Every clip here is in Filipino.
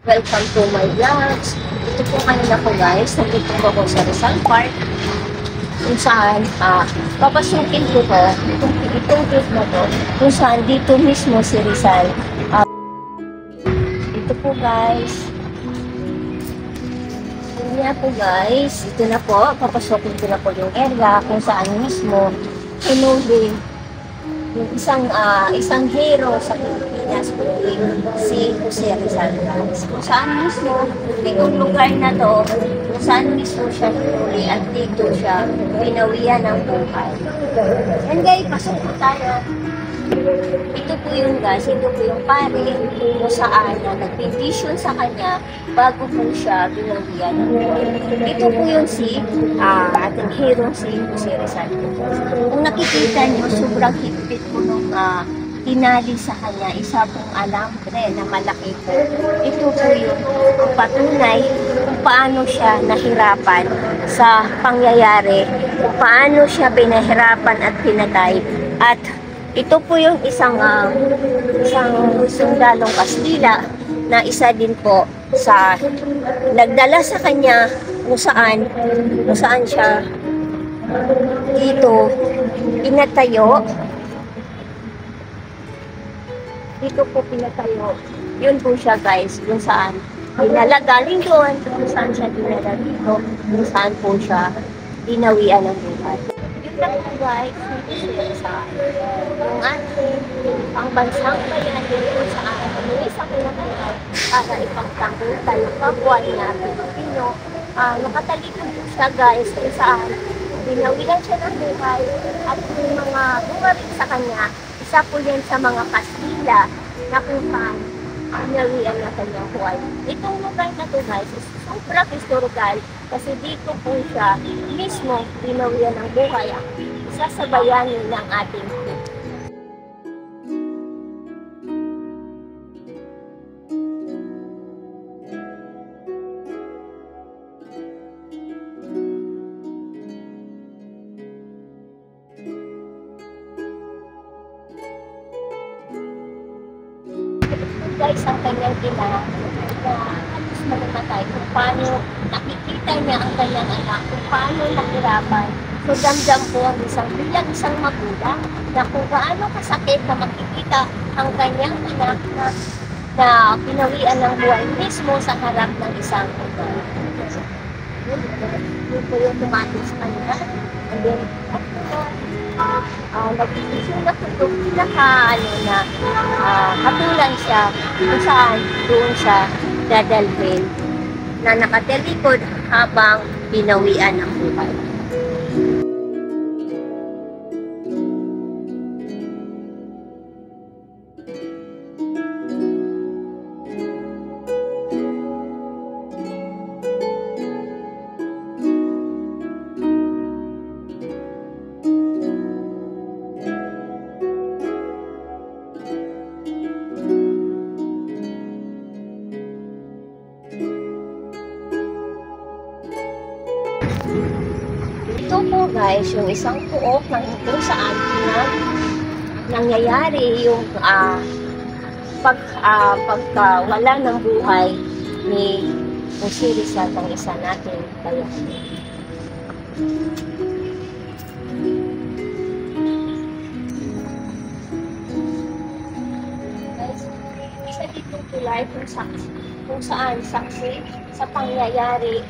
Welcome to my vlogs. Ito po kanina po guys, nandito po ako sa Rizal Park kung saan papasukin ko to, itong gate na to, kung saan dito mismo si Rizal. Ito po guys. Ito po guys, ito na po, papasukin ko na po yung area kung saan mismo inuli yung isang hero sa Pilipinas po, si Jose Rizal. Kung saan mismo, itong lugar na to, kung saan mismo siya hinuli at dito siya pinawian ng buhay. And guys, pasok po tayo. Ito po yung guys, ito po yung pare kung saan na nag-petition sa kanya bago po siya binawian ng buhay. Ito po yung ating hero si Jose Rizal. Kung nakikita niyo, sobrang higpit po nung tinali sa kanya, isa pong alambre na malaki po. Ito po yung patunay kung paano siya nahirapan sa pangyayari, kung paano siya pinahirapan at pinatay. At ito po yung isang sundalong Kastila na isa din po sa nagdala sa kanya kung saan siya dito pinatayo. Dito po pinatayo. Yun po siya guys, kung saan dinala galing doon, kung saan siya dinala dito, kung saan po siya dinawian ng buhay. Yun lang po guys, hindi sa yung ating pangbansang bayan kung saan umuwi sa kinabuhay para ipagtanggol tayo kapwa niya Pilipino. Nakatalikod po siya guys kung saan dinawian siya ng buhay at yung mga bumarik sa kanya, isa po yan sa mga Kastila na kung saan pinawian na kanyang buhay. Itong lugar na to guys is sobrang historical kasi dito po siya mismo pinawian ng buhay ang isa sa bayani ng ating guys ang kanyang ina na halos mamatay kung paano nakikita niya ang kanyang anak, kung paano nahirapan. So damdam po ang bilang isang magulang na kung gaano kasakit na makikita ang kanyang anak na pinawian ng buhay mismo sa harap ng isang yun po yung tumatis kanya. And then, nag-iisip na po itong hatulan siya kung saan doon siya dadalhin na nakatalikod habang pinawian ng buhay. Ito po guys, yung isang puok ng kung saan nangyayari yung pagkawala ng buhay ni Jose Rizal, ang isa natin bayani. Guys, isa ditong tulay kung saan saksi sa pangyayari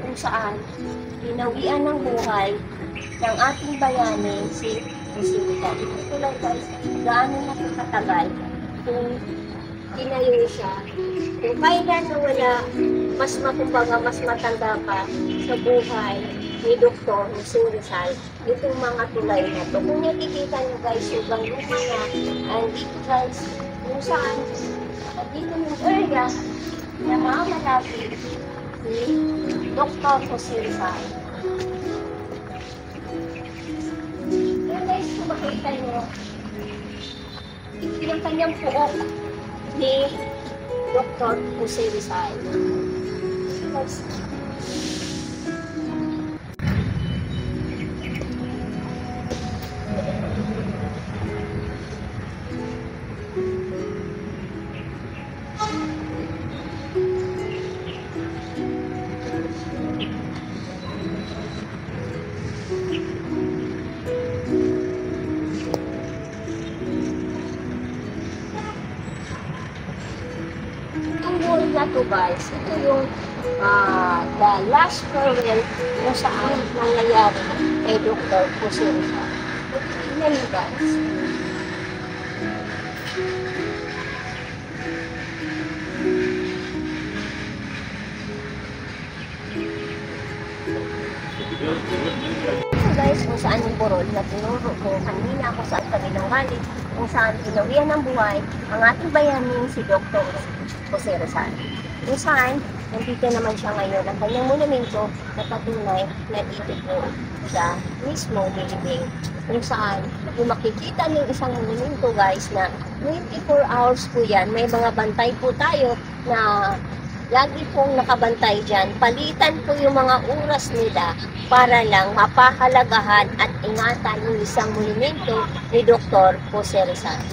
kung saan binawian ng buhay ng ating bayani si Jose Rizal. Ito lang guys, gaano na katagal kung tinayo siya. Kung kailan na wala, mas matanda pa sa buhay ni Dr. Jose Rizal, itong mga tulay na ito. Kung nakikita nyo guys, yung bangin niya, and dito guys, kung saan, dito yung area na mamalapit ni Dr. Jose Rizal. Yan guys, kung makita nyo, ito yung kanyang puok ni Dr. Jose Rizal. Guys, Itong wall na to guys, ito yung the last farewell kung saan nangyayari kay Dr. Jose Rizal. Tingnan nyo guys. So guys, kung saan yung burol na tinuro ko kanina, kung saan kami nanggaling, kung saan pinawian ng buhay ang ating bayaning si Dr. Jose Rizal. Kung saan, nandito naman siya ngayon. Ang kanyang monumento na patunay na dito po sa mismo nilibing. Kung saan, kung makikita ng isang monumento guys na 24 hours po yan, may mga bantay po tayo na lagi pong nakabantay dyan. Palitan po yung mga oras nila para lang mapahalagahan at ingatan yung isang monumento ni Dr. Jose Rizal.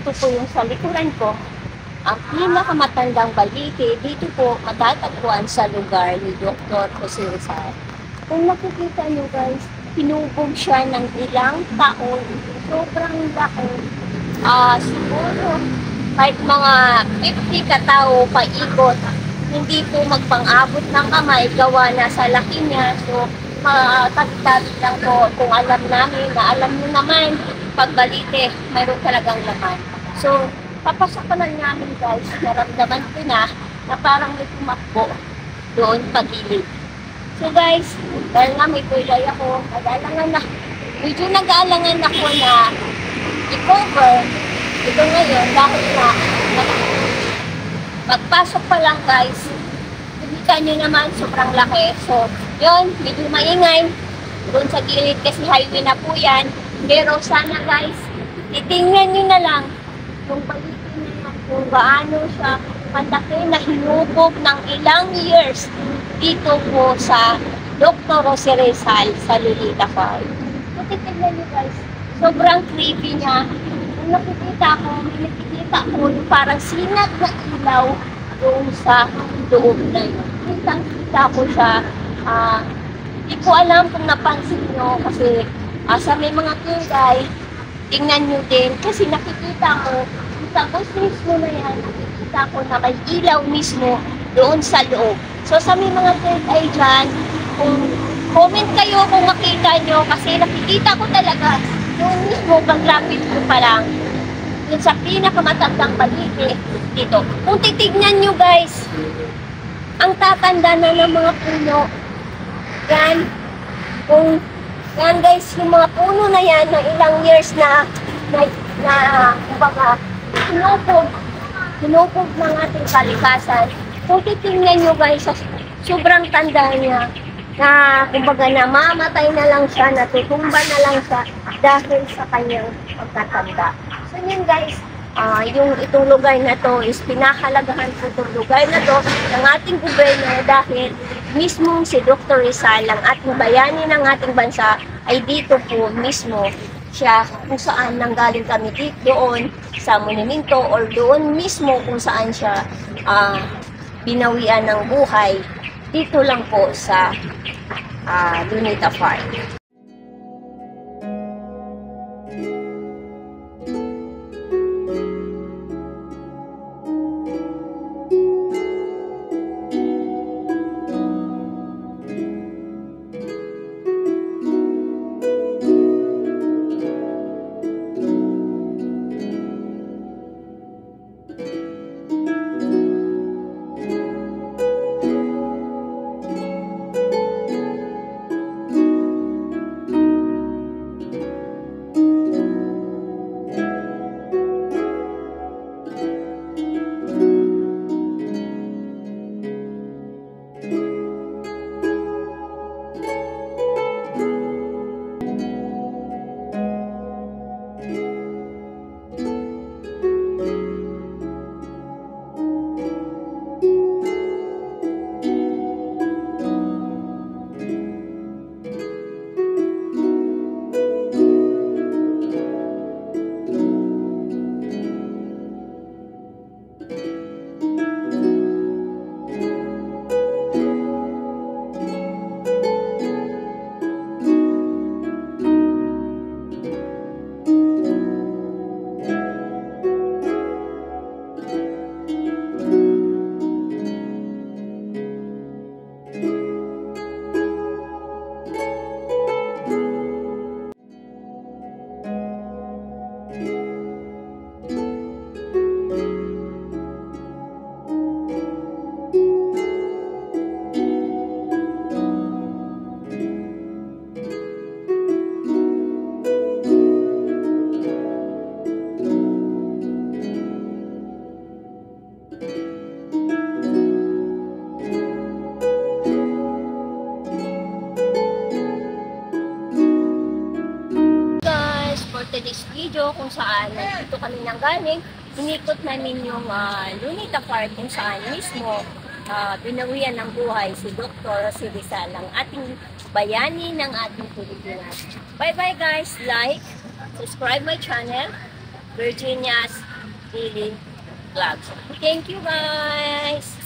ito po yung sa likuran ko, ang pinakamatandang balite. Dito po matatagpuan sa lugar ni Dr. Jose Rizal. Kung nakikita nyo guys, pinubog siya ng ilang taon. Sobrang laki. Siguro kahit mga 50 katao paikot, hindi po magpang-abot ng kamay, gawa na sa laki niya. So, matagtag lang po kung alam namin, na alam nyo naman, pag balite, mayroon talagang laman. So, papasok pa lang namin guys, naramdaman ko na parang may tumakbo doon pagilid. So guys, dahil nga may tulay ako, medyo nag-aalangan ako na i-cover ito ngayon dahil na pagpasok pa lang guys, kita nyo naman sobrang laki. So, yun, medyo maingay doon sa gilid kasi highway na po yan. Pero sana guys, titingnan nyo na lang yung balite na kung gaano siya malaki na hinubog ng ilang years dito po sa Dr. Jose Rizal sa Lolita Farm. So, titignan nyo guys, sobrang creepy niya. Kung nakikita ko yung parang sinag na ilaw doon sa loob na yun. Kita ko siya. Di ko alam kung napansin nyo kasi sa may mga tulay, tingnan nyo din kasi nakikita ko sa mismo na yan, nakikita ko na may ilaw mismo doon sa loob. So sa may mga tulay dyan, kung comment kayo kung makita nyo kasi nakikita ko talaga doon mismo paglapit ko pa lang doon sa pinakamatandang balite dito. Kung titignan nyo guys, ang tatanda na ng mga puno. Yan. Yan guys, yung mga puno na yan ng ilang years na kumbaga, hinupog ng ating kalikasan. Kung titingnan nyo guys, sobrang tanda niya na kumbaga namamatay na lang siya, natutumba na lang siya dahil sa kanyang pagkatanda. So yun guys, itong lugar na to is pinahalagahan po itong lugar na to ng ating gobyerno dahil mismo si Dr. Rizal, ang ating bayani ng ating bansa, ay dito po mismo siya kung saan nanggaling kami doon sa monumento or doon mismo kung saan siya binawian ng buhay dito lang po sa Lolita Farm. Today's video kung saan nandito kami nang galing, inikot namin yung Lolita Farm kung saan mismo binawian ng buhay si Dr. Jose Rizal, ang ating bayani ng ating Pilipinas. Bye bye guys, like, subscribe my channel, Virginia's Daily Vlogs. Thank you guys!